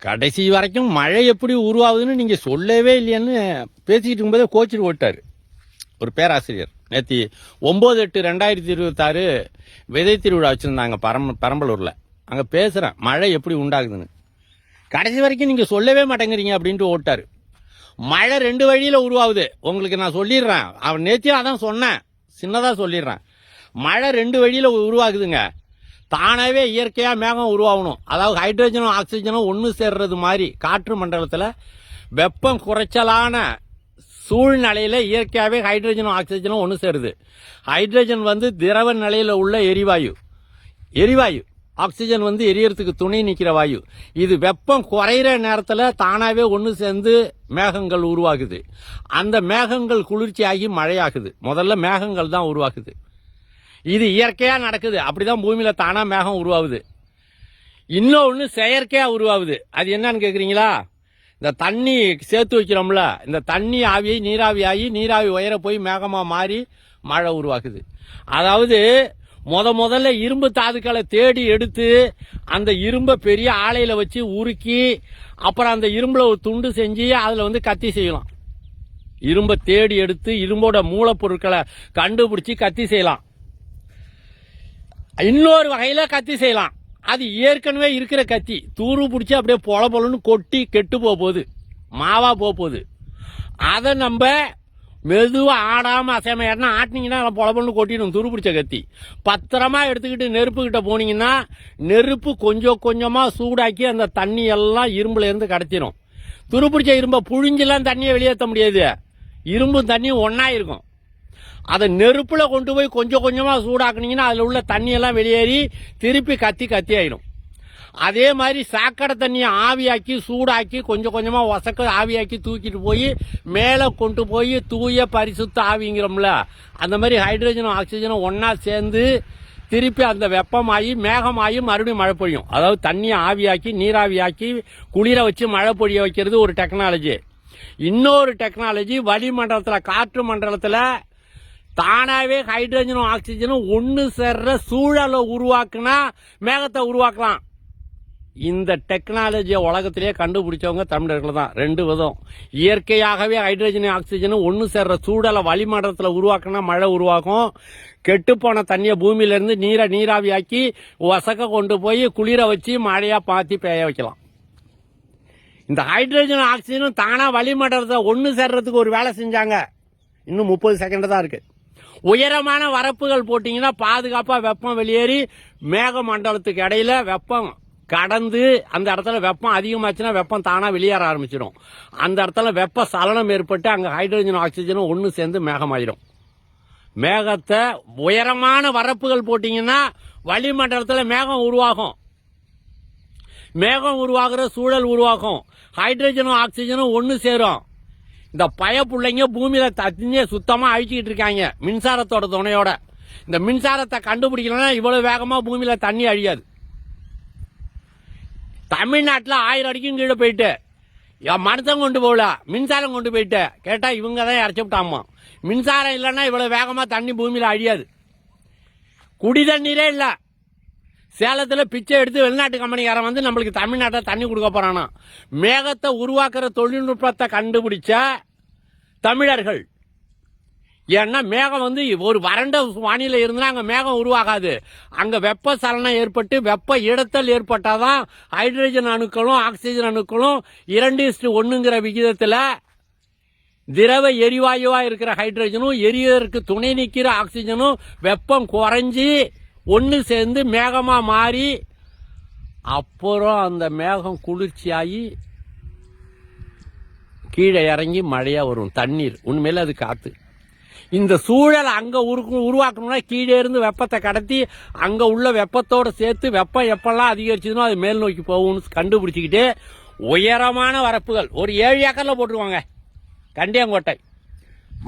கடைசி வரைக்கும் மழை எப்படி உருவாகுதுன்னு நீங்கள் சொல்லவே இல்லைன்னு பேசிக்கிட்டு இருக்கும்போதே கோச்சிட்டு ஓட்டார் ஒரு பேராசிரியர். நேற்று 9/8/2026 விதை திருவிழா வச்சுருந்தாங்க பெரம்பலூரில். அங்கே பேசுகிறேன் மழை எப்படி உண்டாகுதுன்னு. கடைசி வரைக்கும் நீங்கள் சொல்லவே மாட்டேங்கிறீங்க அப்படின்ட்டு ஓட்டார். மழை 2 வழியில் உருவாகுது. உங்களுக்கு நான் சொல்லிடுறேன். அவன் நேற்றையும் அதான் சொன்னேன், சின்னதாக சொல்லிடுறேன். மழை 2 வழியில் உருவாகுதுங்க. தானாகவே இயற்கையாக மேகம் உருவாகணும். அதாவது ஹைட்ரஜனும் ஆக்சிஜனும் ஒன்று சேர்றது மாதிரி காற்று மண்டலத்தில் வெப்பம் குறைச்சலான சூழ்நிலையில் இயற்கையாகவே ஹைட்ரஜனும் ஆக்சிஜனும் ஒன்று சேருது. ஹைட்ரஜன் திரவ நிலையில் உள்ள எரிவாயு. ஆக்சிஜன் எரியறதுக்கு துணை நிற்கிற வாயு. இது வெப்பம் குறையிற நேரத்தில் தானாகவே ஒன்று சேர்ந்து மேகங்கள் உருவாகுது. அந்த மேகங்கள் குளிர்ச்சியாகி மழையாகுது. முதல்ல மேகங்கள் தான் உருவாகுது. இது இயற்கையாக நடக்குது. அப்படிதான் பூமியில் தானாக மேகம் உருவாகுது. இன்னொன்று செயற்கையாக உருவாகுது. அது என்னன்னு கேட்குறீங்களா? இந்த தண்ணி சேர்த்து வைக்கிறோம்ல, இந்த தண்ணி ஆவியை நீராவி உயர போய் மேகமாக மாறி மழை உருவாக்குது. அதாவது முதல்ல இரும்பு தாதுக்களை தேடி எடுத்து அந்த இரும்பை பெரிய ஆலையில் வச்சு உருக்கி அப்புறம் அந்த இரும்புல ஒரு துண்டு செஞ்சு அதில் கத்தி செய்யலாம். இரும்பை தேடி எடுத்து இரும்போட மூலப்பொருட்களை கண்டுபிடிச்சி கத்தி செய்யலாம். இன்னொரு வகையில கத்தி செய்யலாம். அது ஏற்கனவே இருக்கிற கத்தி தூரு பிடிச்சி அப்படியே பொலன்னு கொட்டி கெட்டு போகுது, மாவா போகுது. அதை நம்ம மெதுவா ஆடாம அசையாம ஆட்டினீங்கன்னா பொலன்னு கொட்டிடும். துரு பிடிச்ச கத்தி பத்திரமா எடுத்துக்கிட்டு நெருப்பு கிட்ட போனீங்கன்னா நெருப்பு கொஞ்சம் கொஞ்சமா சூடாக்கி அந்த தண்ணி எல்லாம் இரும்புல இருந்து கடத்திடும். துரு பிடிச்ச இரும்பை புழிஞ்செல்லாம் தண்ணியை வெளியேற்ற முடியாது. இரும்பும் தண்ணியும் ஒன்னா இருக்கும். அதை நெருப்புல கொண்டு போய் கொஞ்சம் கொஞ்சமா சூடாக்குனீங்கன்னா அதுல உள்ள தண்ணியெல்லாம் வெளியேறி திருப்பி கத்தி ஆயிடும். அதே மாதிரி சாக்கடை தண்ணியை ஆவியாக்கி சூடாக்கி கொஞ்சம் கொஞ்சமா வசக்க ஆவியாக்கி தூக்கிட்டு போய் மேலே கொண்டு போய் தூய பரிசுத்த ஆவிங்கிறோம்ல, அந்த மாதிரி ஹைட்ரஜனும் ஆக்சிஜனும் ஒன்னா சேர்ந்து திருப்பி அந்த வெப்பமாகி மேகமாகி மறுபடியும் மழை பொழியும். அதாவது தண்ணியை ஆவியாக்கி நீராவியாக்கி குளிர வச்சு மழை பொழிய வைக்கிறது ஒரு டெக்னாலஜி. இன்னொரு டெக்னாலஜி வளிமண்டலத்தில் காற்று மண்டலத்தில் தானாவே ஹைட்ரஜனும் ஆக்சிஜனும் ஒன்று சேர்ற சூழலை உருவாக்குனா மேகத்தை உருவாக்கலாம். இந்த டெக்னாலஜியை உலகத்திலேயே கண்டுபிடிச்சவங்க தமிழர்கள் தான். 2 விதம். இயற்கையாகவே ஹைட்ரஜனும் ஆக்சிஜனும் ஒன்று சேர்ற சூழலை வளிமண்டலத்தில் உருவாக்குனா மழை உருவாக்கும். கெட்டுப்போன தண்ணியை பூமியிலிருந்து நீராவியாக்கி வசக்க கொண்டு போய் குளிர வச்சு மழையா பாத்தி பெய்ய வைக்கலாம். இந்த ஹைட்ரஜனும் ஆக்சிஜனும் தானா வளிமண்டலத்தை ஒன்று சேர்றதுக்கு ஒரு வேலை செஞ்சாங்க. இன்னும் 30 செகண்ட் தான் இருக்கு. உயரமான வரப்புகள் போட்டீங்கன்னா பாதுகாப்பா வெப்பம் வெளியேறி மேக மண்டலத்துக்கு இடையில வெப்பம் கடந்து அந்த இடத்துல வெப்பம் அதிகமாச்சுன்னா வெப்பம் தானா வெளியேற ஆரம்பிச்சிடும். அந்த இடத்துல வெப்ப சலனம் ஏற்பட்டு அங்க ஹைட்ரஜனும் ஆக்சிஜனும் ஒன்று சேர்ந்து மேகமாயிடும். மேகத்தை உயரமான வரப்புகள் போட்டீங்கன்னா வளிமண்டலத்தில் மேகம் உருவாகும். மேகம் உருவாகிற சூழல் உருவாகும். ஹைட்ரஜனும் ஆக்சிஜனும் ஒன்று சேரும். இந்த பிள்ளைங்க பூமியில தண்ணியை சுத்தமா அழிச்சுக்கிட்டு இருக்காங்க மின்சாரத்தோட துணையோட. இந்த மின்சாரத்தை கண்டுபிடிக்கலன்னா இவ்வளவு வேகமா பூமியில தண்ணி அழியாது. தமிழ்நாட்டில் 1000 அடிக்கும் கீழே போயிட்டு மனுஷன் கொண்டு போகல, மின்சாரம் கொண்டு போயிட்டு கேட்டா இவங்க தான் இறச்சி விட்டாமா. மின்சாரம் இல்லைன்னா இவ்வளவு வேகமா தண்ணி பூமியில அழியாது. குடி தண்ணீரே இல்ல. சேலத்தில் பிச்சை எடுத்து வெளிநாட்டு கம்பெனிக்காரன் நம்மளுக்கு தமிழ்நாட்டில் தண்ணி கொடுக்க போறானா. மேகத்தை உருவாக்குற தொழில்நுட்பத்தை கண்டுபிடிச்ச தமிழர்கள். ஏன்னா மேகம் ஒரு வறண்ட வானிலை இருந்தா அங்க மேகம் உருவாகாது. அங்க வெப்ப சலனம் ஏற்பட்டு வெப்ப இடத்தல் ஏற்பட்டாதான் ஹைட்ரஜன் அணுக்களும் ஆக்சிஜன் அணுக்களும் 2:1 விகிதத்துல திரவ எரிவாயுவா இருக்கிற ஹைட்ரஜனும் எரியதற்கு துணை நிற்கிற ஆக்சிஜனும் வெப்பம் குறைஞ்சி ஒன்று சேர்ந்து மேகமா மாறி அப்புறம் அந்த மேகம் குளிர்ச்சியாகி கீழே இறங்கி மழையா வரும். தண்ணீர் உண்மையில அது காத்து. இந்த சூழல் அங்க உருவாக்கணும்னா கீழே இருந்து வெப்பத்தை கடத்தி அங்க உள்ள வெப்பத்தோட சேர்த்து வெப்பம் எப்பெல்லாம் அதிகரிச்சதுனோ அது மேல் நோக்கி போகும்னு கண்டுபிடிச்சிக்கிட்டு உயரமான வரப்புகள் ஒரு 7 ஏக்கர்ல போட்டுருவாங்க. கண்டியாங்கோட்டை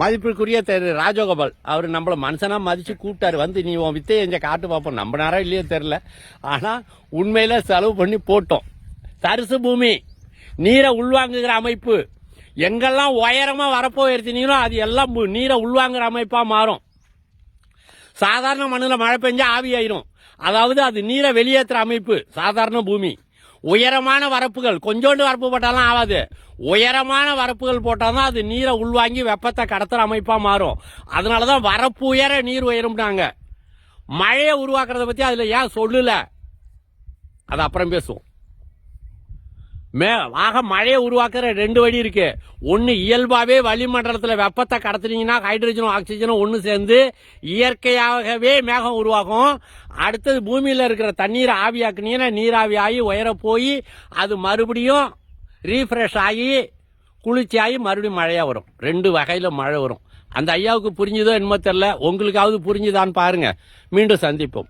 மதிப்பிற்குரிய ராஜகோபால் அவர் நம்மள மனுஷனா மதிச்சு கூப்பிட்டாரு. நீ உன் வித்தையை எங்க காட்டு பார்ப்போம். நம்பினாரா இல்லையோ தெரியல. ஆனா உண்மையில செலவு பண்ணி போட்டோம். தரிசு பூமி, நீரை உள்வாங்குகிற அமைப்பு. எங்கெல்லாம் உயரமா வரப்போ எடுத்தீங்களோ அது எல்லாம் நீரை உள்வாங்குற அமைப்பா மாறும். சாதாரண மண்ணில் மழை பெஞ்சா ஆவி ஆயிரும். அதாவது அது நீரை வெளியேற்றுற அமைப்பு சாதாரண பூமி. உயரமான வரப்புகள், கொஞ்சோண்டு வரப்பு போட்டாலும் ஆகாது, உயரமான வரப்புகள் போட்டாதான் அது நீரை உள்வாங்கி வெப்பத்தை கடத்துற அமைப்பா மாறும். அதனாலதான் வரப்பு உயர நீர் உயரும்னாங்க. மழையை உருவாக்குறத பத்தி அதுல ஏன் சொல்லல, அது அப்புறம் பேசுவோம். ஆக மழையை உருவாக்குற 2 வழி இருக்கு. ஒன்னு, இயல்பாவே வளிமண்டலத்துல வெப்பத்தை கடத்துனீங்கன்னா ஹைட்ரஜனும் ஆக்சிஜனும் ஒன்னு சேர்ந்து இயற்கையாகவே மேகம் உருவாகும். அடுத்தது பூமியில இருக்கிற தண்ணீரை ஆவியாக்குனீங்கன்னா நீராவி ஆகி உயர போய் அது மறுபடியும் ரீஃப்ரெஷ் ஆகி குளிர்ச்சி ஆகி மறுபடியும் மழையா வரும். 2 வகையில மழை வரும். அந்த ஐயாவுக்கு புரிஞ்சுதோ என்னமோ தெரியல, உங்களுக்காவது புரிஞ்சுதான்னு பாருங்க. மீண்டும் சந்திப்போம்.